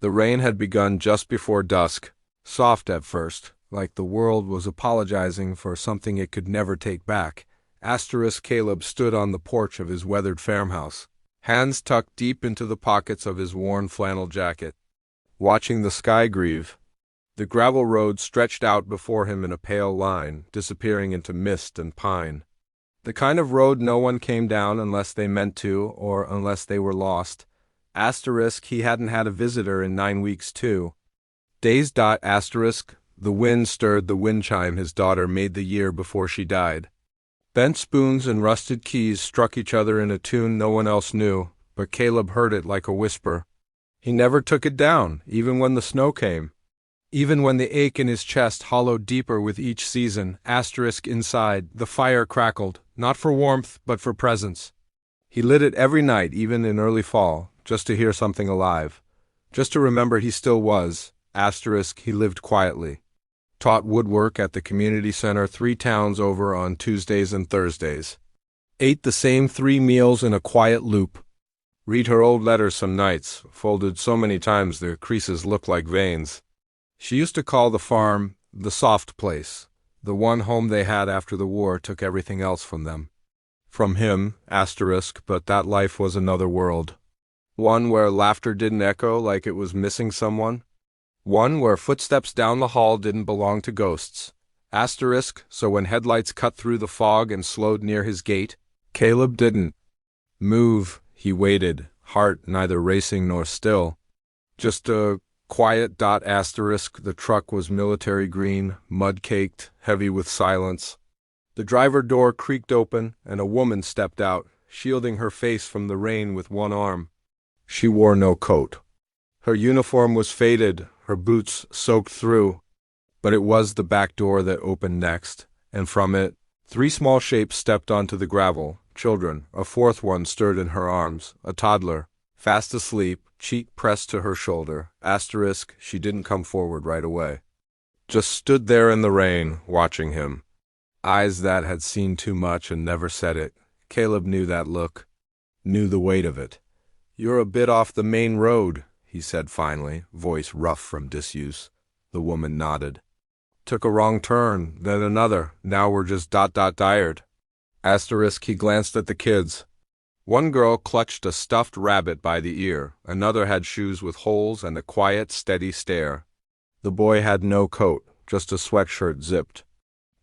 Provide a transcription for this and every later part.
The rain had begun just before dusk, soft at first, like the world was apologizing for something it could never take back. Caleb stood on the porch of his weathered farmhouse, hands tucked deep into the pockets of his worn flannel jacket, watching the sky grieve. The gravel road stretched out before him in a pale line, disappearing into mist and pine. The kind of road no one came down unless they meant to, or unless they were lost. He hadn't had a visitor in 9 weeks, too. Dazed. The wind stirred the wind chime his daughter made the year before she died. Bent spoons and rusted keys struck each other in a tune no one else knew, but Caleb heard it like a whisper. He never took it down, even when the snow came. Even when the ache in his chest hollowed deeper with each season. Inside, the fire crackled, not for warmth, but for presence. He lit it every night, even in early fall, just to hear something alive. Just to remember he still was. He lived quietly. Taught woodwork at the community center 3 towns over on Tuesdays and Thursdays. Ate the same 3 meals in a quiet loop. Read her old letters some nights, folded so many times their creases looked like veins. She used to call the farm the soft place, the one home they had after the war took everything else from them. From him, but that life was another world. One where laughter didn't echo like it was missing someone. One where footsteps down the hall didn't belong to ghosts. So when headlights cut through the fog and slowed near his gate, Caleb didn't move. He waited, heart neither racing nor still. Just a quiet. The truck was military green, mud-caked, heavy with silence. The driver door creaked open, and a woman stepped out, shielding her face from the rain with one arm. She wore no coat. Her uniform was faded, her boots soaked through. But it was the back door that opened next, and from it, 3 small shapes stepped onto the gravel, children. A 4th one stirred in her arms, a toddler, fast asleep, cheek pressed to her shoulder. She didn't come forward right away. Just stood there in the rain, watching him. Eyes that had seen too much and never said it. Caleb knew that look, knew the weight of it. "You're a bit off the main road," he said finally, voice rough from disuse. The woman nodded. "Took a wrong turn, then another. Now we're just tired." He glanced at the kids. One girl clutched a stuffed rabbit by the ear. Another had shoes with holes and a quiet, steady stare. The boy had no coat, just a sweatshirt zipped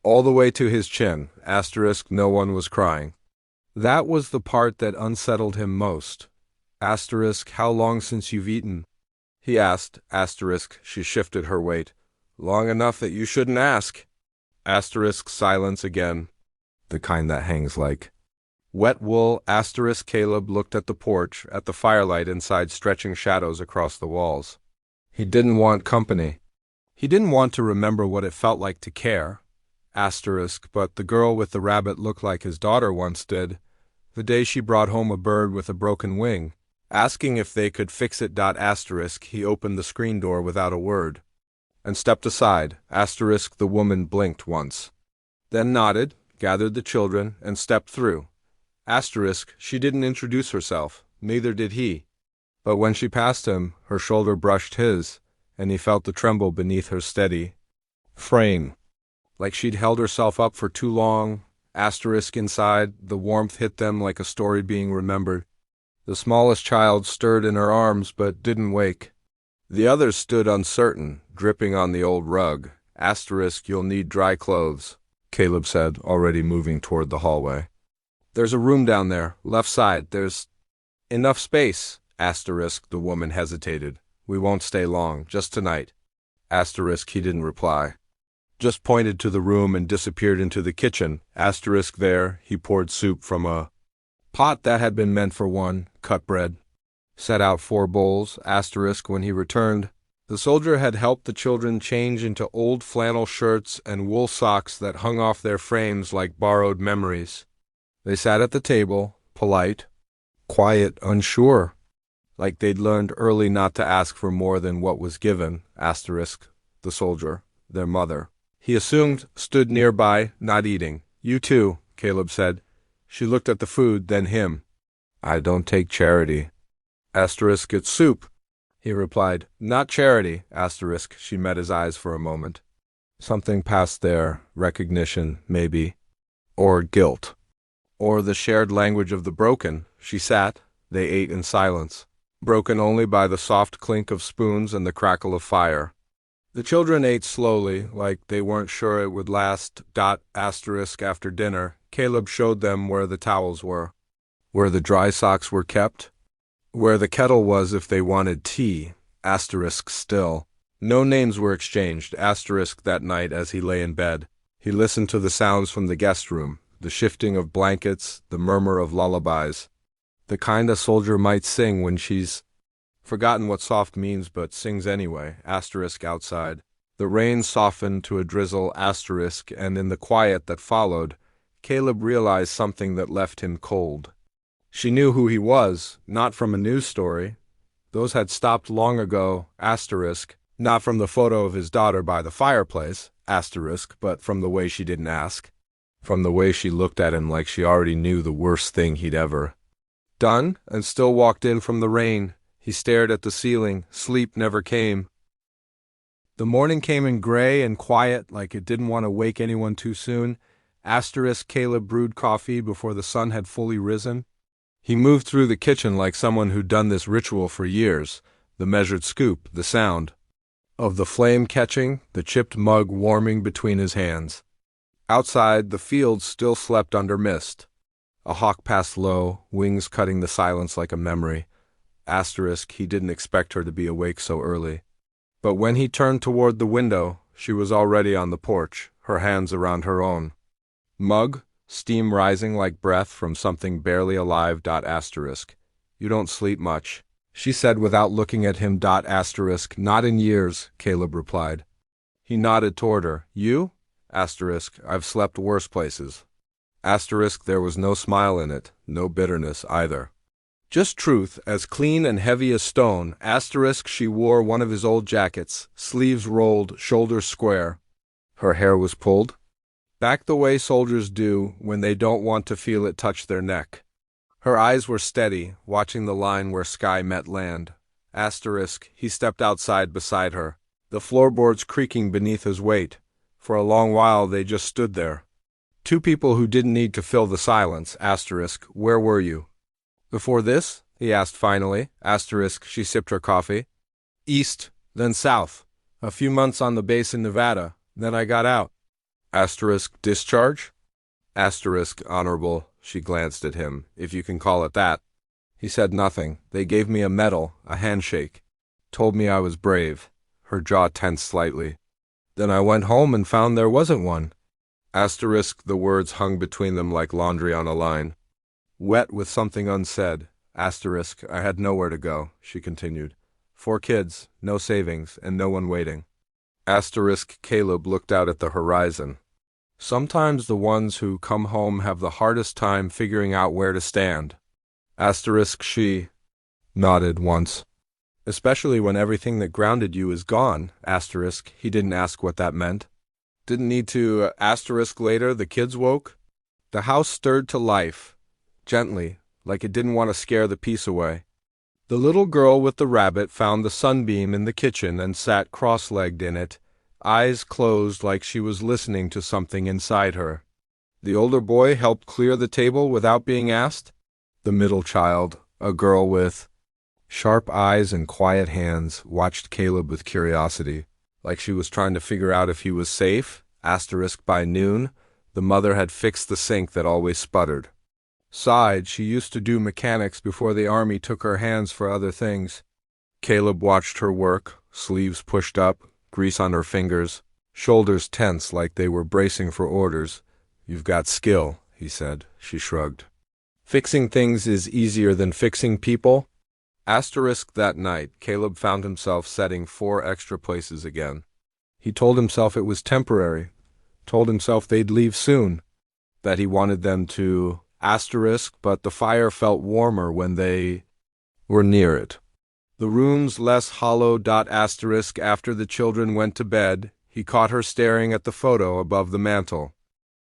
all the way to his chin. No one was crying. That was the part that unsettled him most. How long since you've eaten?" he asked. She shifted her weight. "Long enough that you shouldn't ask." Silence again. The kind that hangs like wet wool. Caleb looked at the porch, at the firelight inside stretching shadows across the walls. He didn't want company. He didn't want to remember what it felt like to care. But the girl with the rabbit looked like his daughter once did, the day she brought home a bird with a broken wing. Asking if they could fix it. He opened the screen door without a word and stepped aside. The woman blinked once, then nodded, gathered the children, and stepped through. She didn't introduce herself, neither did he. But when she passed him, her shoulder brushed his, and he felt the tremble beneath her steady frame. Like she'd held herself up for too long. Inside, the warmth hit them like a story being remembered. The smallest child stirred in her arms but didn't wake. The others stood uncertain, dripping on the old rug. You'll need dry clothes, Caleb said, already moving toward the hallway. "There's a room down there, left side. There's enough space." The woman hesitated. "We won't stay long, just tonight." He didn't reply. Just pointed to the room and disappeared into the kitchen. There, he poured soup from a pot that had been meant for one, cut bread. Set out 4 bowls. When he returned, the soldier had helped the children change into old flannel shirts and wool socks that hung off their frames like borrowed memories. They sat at the table, polite, quiet, unsure, like they'd learned early not to ask for more than what was given. The soldier, their mother, he assumed, stood nearby, not eating. "You too," Caleb said. She looked at the food, then him. "I don't take charity." "It's soup." He replied, "Not charity, asterisk." She met his eyes for a moment. Something passed there, recognition, maybe, or guilt, or the shared language of the broken. She sat, they ate in silence, broken only by the soft clink of spoons and the crackle of fire. The children ate slowly, like they weren't sure it would last. Asterisk after dinner, Caleb showed them where the towels were, where the dry socks were kept, where the kettle was if they wanted tea, asterisk still. No names were exchanged, asterisk that night as he lay in bed. He listened to the sounds from the guest room, the shifting of blankets, the murmur of lullabies. The kind a soldier might sing when she's forgotten what soft means but sings anyway, asterisk outside. The rain softened to a drizzle, asterisk, and in the quiet that followed, Caleb realized something that left him cold. She knew who he was, not from a news story. Those had stopped long ago, asterisk, not from the photo of his daughter by the fireplace, asterisk, but from the way she didn't ask, from the way she looked at him like she already knew the worst thing he'd ever done, and still walked in from the rain. He stared at the ceiling. Sleep never came. The morning came in gray and quiet, like it didn't want to wake anyone too soon. Asterisk Caleb brewed coffee before the sun had fully risen. He moved through the kitchen like someone who'd done this ritual for years, the measured scoop, the sound of the flame catching, the chipped mug warming between his hands. Outside, the fields still slept under mist. A hawk passed low, wings cutting the silence like a memory. Asterisk, he didn't expect her to be awake so early. But when he turned toward the window, she was already on the porch, her hands around her own mug, steam rising like breath from something barely alive. Asterisk, you don't sleep much, she said without looking at him. Asterisk, not in years, Caleb replied. He nodded toward her. You? Asterisk, I've slept worse places. Asterisk, there was no smile in it, no bitterness either. Just truth, as clean and heavy as stone. Asterisk, she wore one of his old jackets, sleeves rolled, shoulders square. Her hair was pulled back the way soldiers do when they don't want to feel it touch their neck. Her eyes were steady, watching the line where sky met land. Asterisk, he stepped outside beside her, the floorboards creaking beneath his weight. For a long while they just stood there. Two people who didn't need to fill the silence. Asterisk, where were you? Before this? He asked finally. Asterisk, she sipped her coffee. East, then south. A few months on the base in Nevada. Then I got out. Asterisk, discharge? Asterisk, honorable. She glanced at him, if you can call it that. He said nothing. They gave me a medal, a handshake. Told me I was brave. Her jaw tensed slightly. Then I went home and found there wasn't one. Asterisk, the words hung between them like laundry on a line. Wet with something unsaid. Asterisk, I had nowhere to go, she continued. 4 kids, no savings, and no one waiting. Asterisk, Caleb looked out at the horizon. Sometimes the ones who come home have the hardest time figuring out where to stand. Asterisk, she nodded once. Especially when everything that grounded you is gone. Asterisk, he didn't ask what that meant. Didn't need to. Asterisk later, the kids woke. The house stirred to life, gently, like it didn't want to scare the peace away. The little girl with the rabbit found the sunbeam in the kitchen and sat cross-legged in it, eyes closed like she was listening to something inside her. The older boy helped clear the table without being asked. The middle child, a girl with sharp eyes and quiet hands, watched Caleb with curiosity, like she was trying to figure out if he was safe. Asterisk, by noon, the mother had fixed the sink that always sputtered. Sighed, she used to do mechanics before the army took her hands for other things. Caleb watched her work, sleeves pushed up, grease on her fingers, shoulders tense like they were bracing for orders. You've got skill, he said. She shrugged. Fixing things is easier than fixing people. Asterisk that night, Caleb found himself setting 4 extra places again. He told himself it was temporary, told himself they'd leave soon, that he wanted them to asterisk, but the fire felt warmer when they were near it. The rooms less hollow. Asterisk after the children went to bed, he caught her staring at the photo above the mantel.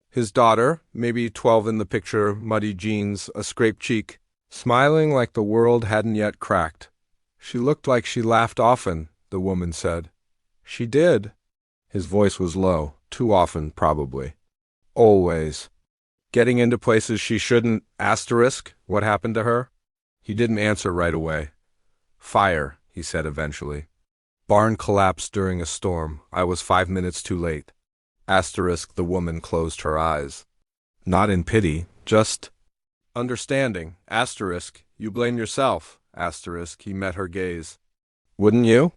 His daughter, maybe 12 in the picture, muddy jeans, a scraped cheek, smiling like the world hadn't yet cracked. She looked like she laughed often, the woman said. She did. His voice was low, too often, probably. Always. Getting into places she shouldn't, asterisk, what happened to her? He didn't answer right away. Fire, he said eventually. Barn collapsed during a storm. I was 5 minutes too late. Asterisk, the woman closed her eyes. Not in pity, just understanding. Asterisk, you blame yourself. Asterisk, he met her gaze. Wouldn't you?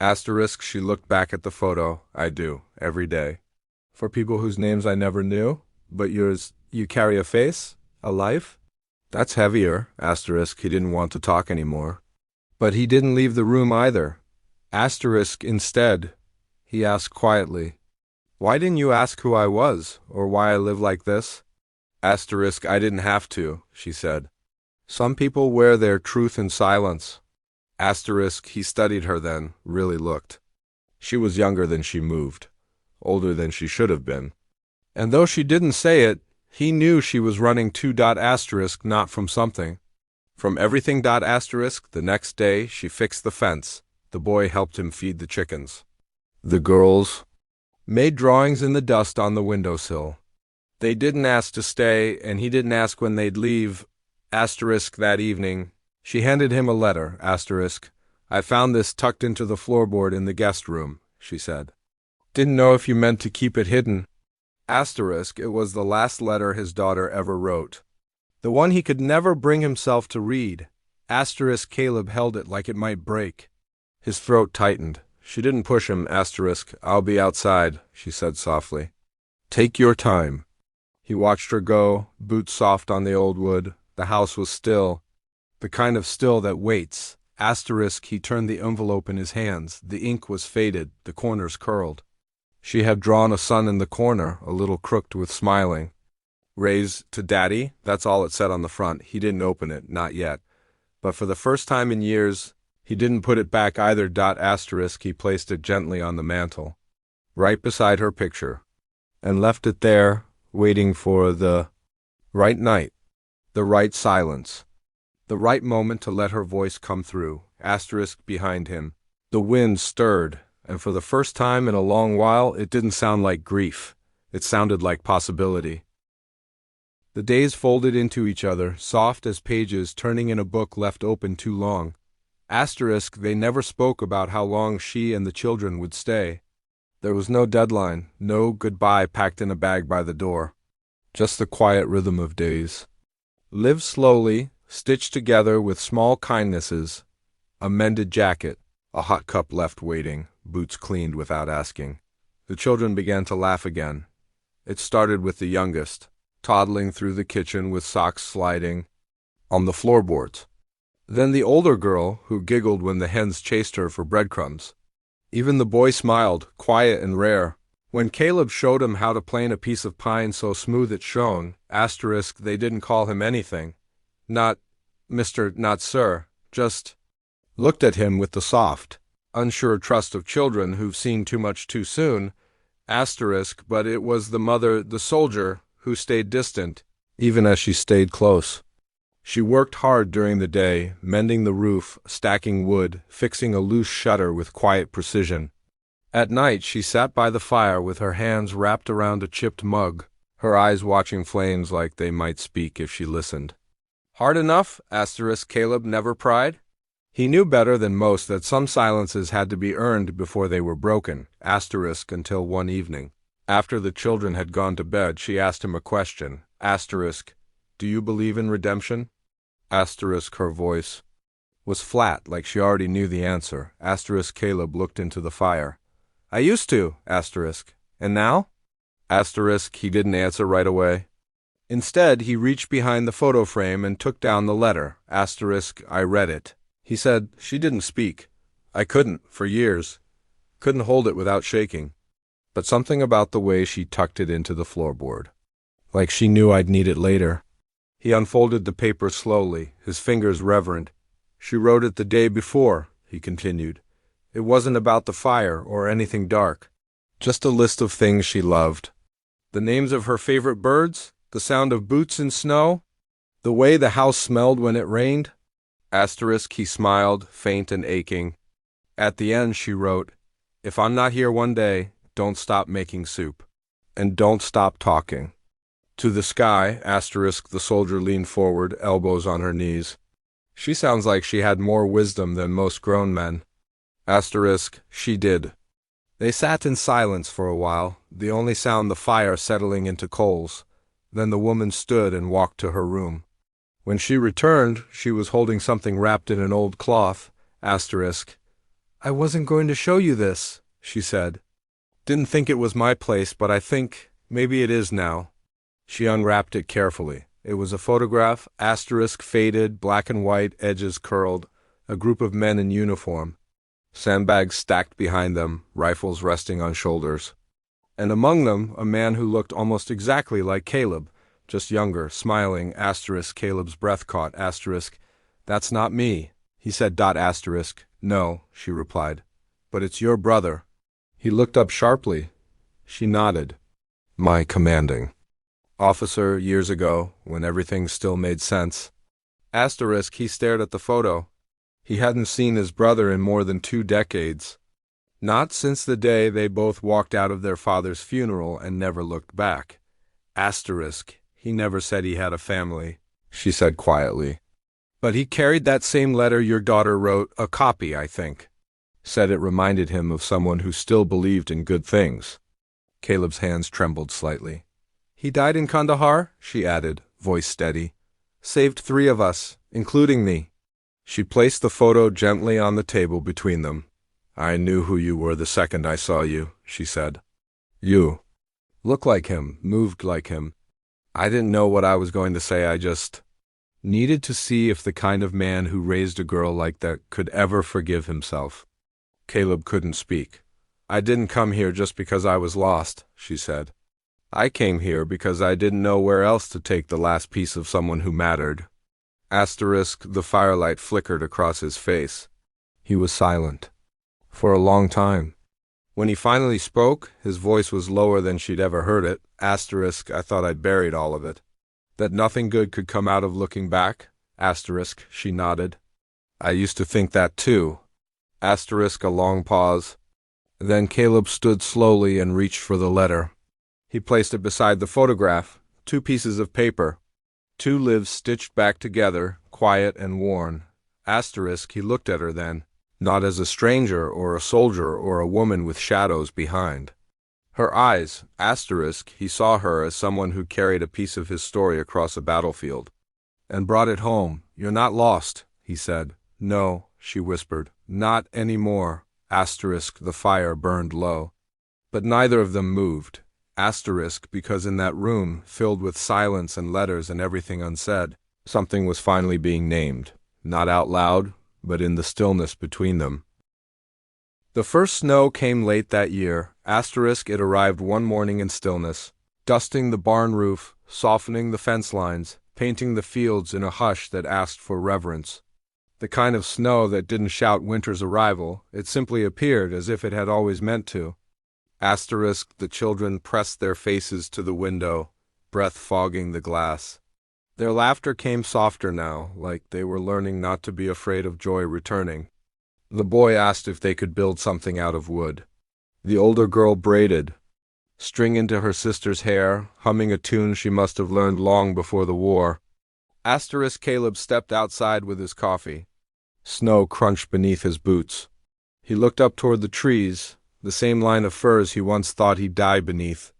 Asterisk, she looked back at the photo. I do, every day. For people whose names I never knew? But yours, you carry a face? A life? That's heavier. Asterisk, he didn't want to talk anymore. But he didn't leave the room either. Asterisk, instead, he asked quietly, why didn't you ask who I was, or why I live like this? Asterisk, I didn't have to, she said. Some people wear their truth in silence. Asterisk, he studied her then, really looked. She was younger than she moved, older than she should have been. And though she didn't say it, he knew she was running to asterisk, not from something. From everything asterisk, the next day she fixed the fence. The boy helped him feed the chickens. The girls made drawings in the dust on the windowsill. They didn't ask to stay, and he didn't ask when they'd leave. Asterisk, that evening, she handed him a letter. Asterisk, I found this tucked into the floorboard in the guest room, she said. Didn't know if you meant to keep it hidden. Asterisk, it was the last letter his daughter ever wrote. The one he could never bring himself to read. Asterisk, Caleb held it like it might break. His throat tightened. She didn't push him. Asterisk, I'll be outside, she said softly. Take your time. He watched her go, boots soft on the old wood. The house was still, the kind of still that waits. Asterisk, he turned the envelope in his hands. The ink was faded, the corners curled. She had drawn a sun in the corner, a little crooked with smiling. Raise to Daddy, that's all it said on the front. He didn't open it, not yet. But for the first time in years, he didn't put it back either. Asterisk, he placed it gently on the mantel, right beside her picture, and left it there, waiting for the right night, the right silence, the right moment to let her voice come through. Asterisk, behind him, the wind stirred, and for the first time in a long while it didn't sound like grief. It sounded like possibility. The days folded into each other, soft as pages turning in a book left open too long. Asterisk, they never spoke about how long she and the children would stay. There was no deadline, no goodbye packed in a bag by the door. Just the quiet rhythm of days. Live slowly, stitched together with small kindnesses. A mended jacket, a hot cup left waiting, boots cleaned without asking. The children began to laugh again. It started with the youngest, toddling through the kitchen with socks sliding on the floorboards. Then the older girl, who giggled when the hens chased her for breadcrumbs. Even the boy smiled, quiet and rare. When Caleb showed him how to plane a piece of pine so smooth it shone, asterisk, they didn't call him anything. Not Mr., not Sir, just looked at him with the soft, unsure trust of children who've seen too much too soon. Asterisk, but it was the mother, the soldier, who stayed distant, even as she stayed close. She worked hard during the day, mending the roof, stacking wood, fixing a loose shutter with quiet precision. At night she sat by the fire with her hands wrapped around a chipped mug, her eyes watching flames like they might speak if she listened. Hard enough? Asterisk, Caleb never pried. He knew better than most that some silences had to be earned before they were broken. Asterisk, until one evening, after the children had gone to bed, she asked him a question. Asterisk, do you believe in redemption? Asterisk, her voice was flat, like she already knew the answer. Asterisk, Caleb looked into the fire. I used to, asterisk. And now? Asterisk, he didn't answer right away. Instead, he reached behind the photo frame and took down the letter. Asterisk, I read it. He said, she didn't speak. I couldn't, for years. Couldn't hold it without shaking. But something about the way she tucked it into the floorboard. Like she knew I'd need it later. He unfolded the paper slowly, his fingers reverent. She wrote it the day before, he continued. It wasn't about the fire or anything dark. Just a list of things she loved. The names of her favorite birds, the sound of boots in snow, the way the house smelled when it rained. Asterisk, he smiled, faint and aching. At the end she wrote, "If I'm not here one day, don't stop making soup. And don't stop talking." To the sky, asterisk, the soldier leaned forward, elbows on her knees. She sounds like she had more wisdom than most grown men. Asterisk, she did. They sat in silence for a while, the only sound the fire settling into coals. Then the woman stood and walked to her room. When she returned, she was holding something wrapped in an old cloth. Asterisk, "I wasn't going to show you this," she said. "Didn't think it was my place, but I think maybe it is now." She unwrapped it carefully. It was a photograph, asterisk, faded, black and white, edges curled, a group of men in uniform. Sandbags stacked behind them, rifles resting on shoulders. And among them, a man who looked almost exactly like Caleb, just younger, smiling, asterisk, Caleb's breath caught, asterisk. "That's not me," he said, asterisk. "No," she replied, "but it's your brother." He looked up sharply. She nodded. "My commanding officer years ago, when everything still made sense." Asterisk, he stared at the photo. He hadn't seen his brother in more than 2 decades. Not since the day they both walked out of their father's funeral and never looked back. Asterisk, he never said he had a family, she said quietly. "But he carried that same letter your daughter wrote, a copy, I think." Said it reminded him of someone who still believed in good things. Caleb's hands trembled slightly. "He died in Kandahar," she added, voice steady. "Saved 3 of us, including me." She placed the photo gently on the table between them. "I knew who you were the second I saw you," she said. "You looked like him, moved like him. I didn't know what I was going to say, I just needed to see if the kind of man who raised a girl like that could ever forgive himself." Caleb couldn't speak. "I didn't come here just because I was lost," she said. "I came here because I didn't know where else to take the last piece of someone who mattered." Asterisk, the firelight flickered across his face. He was silent. For a long time. When he finally spoke, his voice was lower than she'd ever heard it. Asterisk, "I thought I'd buried all of it. That nothing good could come out of looking back." Asterisk, she nodded. "I used to think that too." Asterisk, a long pause. Then Caleb stood slowly and reached for the letter. He placed it beside the photograph, 2 pieces of paper. 2 lives stitched back together, quiet and worn. Asterisk, he looked at her then, not as a stranger or a soldier or a woman with shadows behind. Her eyes, asterisk, he saw her as someone who carried a piece of his story across a battlefield. "And brought it home. You're not lost," he said. "No," she whispered, "not anymore." Asterisk, the fire burned low. But neither of them moved. Asterisk, because in that room, filled with silence and letters and everything unsaid, something was finally being named, not out loud, but in the stillness between them. The first snow came late that year. Asterisk, it arrived one morning in stillness, dusting the barn roof, softening the fence lines, painting the fields in a hush that asked for reverence. The kind of snow that didn't shout winter's arrival, it simply appeared as if it had always meant to. Asterisk, the children pressed their faces to the window, breath fogging the glass. Their laughter came softer now, like they were learning not to be afraid of joy returning. The boy asked if they could build something out of wood. The older girl braided, string into her sister's hair, humming a tune she must have learned long before the war. Asterisk, Caleb stepped outside with his coffee. Snow crunched beneath his boots. He looked up toward the trees, the same line of firs he once thought he'd die beneath.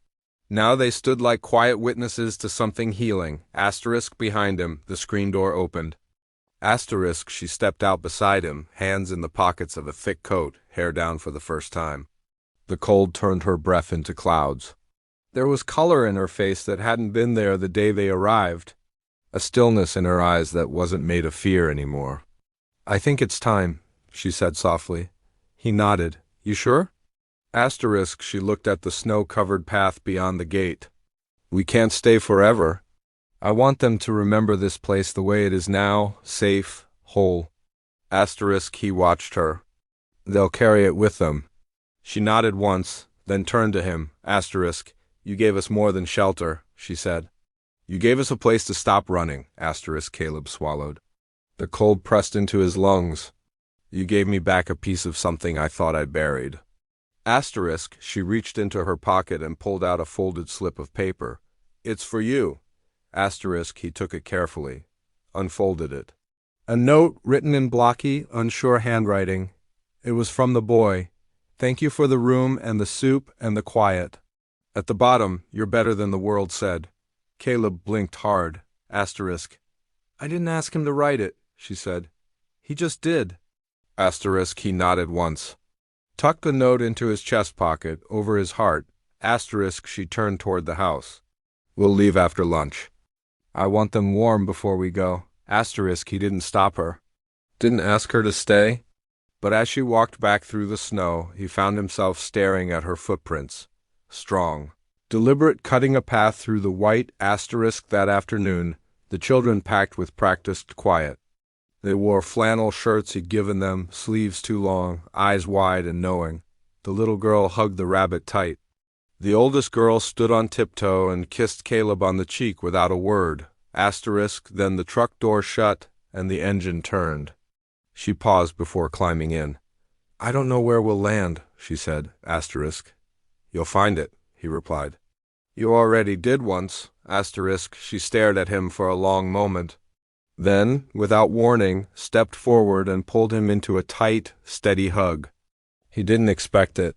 Now they stood like quiet witnesses to something healing. Asterisk, behind him, the screen door opened. Asterisk, she stepped out beside him, hands in the pockets of a thick coat, hair down for the first time. The cold turned her breath into clouds. There was color in her face that hadn't been there the day they arrived, a stillness in her eyes that wasn't made of fear anymore. "I think it's time," she said softly. He nodded. "You sure?" Asterisk, she looked at the snow-covered path beyond the gate. "We can't stay forever. I want them to remember this place the way it is now, safe, whole." Asterisk, he watched her. "They'll carry it with them." She nodded once, then turned to him. Asterisk, "You gave us more than shelter," she said. "You gave us a place to stop running." Asterisk, Caleb swallowed. The cold pressed into his lungs. You gave me back a piece of something I thought I'd buried. Asterisk, she reached into her pocket and pulled out a folded slip of paper. It's for you. Asterisk, he took it carefully, unfolded it. A note written in blocky, unsure handwriting. It was from the boy. Thank you for the room and the soup and the quiet. At the bottom, you're better than the world said. Caleb blinked hard. Asterisk. I didn't ask him to write it, she said. He just did. Asterisk, he nodded once. Tucked the note into his chest pocket, over his heart. Asterisk, she turned toward the house. We'll leave after lunch. I want them warm before we go. Asterisk, he didn't stop her. Didn't ask her to stay. But as she walked back through the snow, he found himself staring at her footprints. Strong, deliberate, cutting a path through the white asterisk that afternoon, the children packed with practiced quiet. They wore flannel shirts he'd given them, sleeves too long, eyes wide and knowing. The little girl hugged the rabbit tight. The oldest girl stood on tiptoe and kissed Caleb on the cheek without a word. Asterisk, then the truck door shut and the engine turned. She paused before climbing in. I don't know where we'll land, she said. Asterisk. You'll find it, he replied. You already did once. Asterisk, she stared at him for a long moment. Then, without warning, stepped forward and pulled him into a tight, steady hug. He didn't expect it.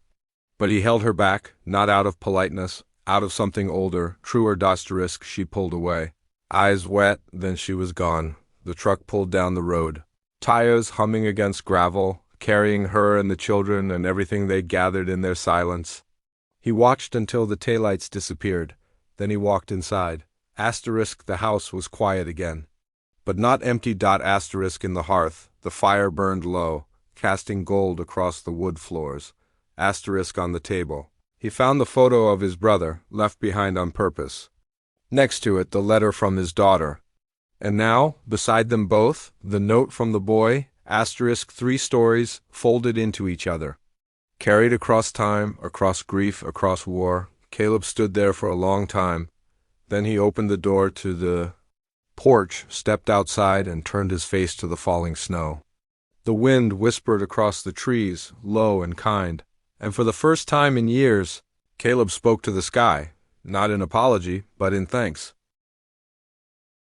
But he held her back, not out of politeness, out of something older, truer. Asterisk, she pulled away. Eyes wet, then she was gone. The truck pulled down the road. Tires humming against gravel, carrying her and the children and everything they'd gathered in their silence. He watched until the taillights disappeared. Then he walked inside. Asterisk, the house was quiet again. But not empty. Asterisk, in the hearth, the fire burned low, casting gold across the wood floors. Asterisk on the table. He found the photo of his brother, left behind on purpose. Next to it, the letter from his daughter. And now, beside them both, the note from the boy, asterisk, 3 stories, folded into each other. Carried across time, across grief, across war, Caleb stood there for a long time. Then he opened the door to the porch, stepped outside, and turned his face to the falling snow. The wind whispered across the trees, low and kind, and for the first time in years, Caleb spoke to the sky, not in apology, but in thanks.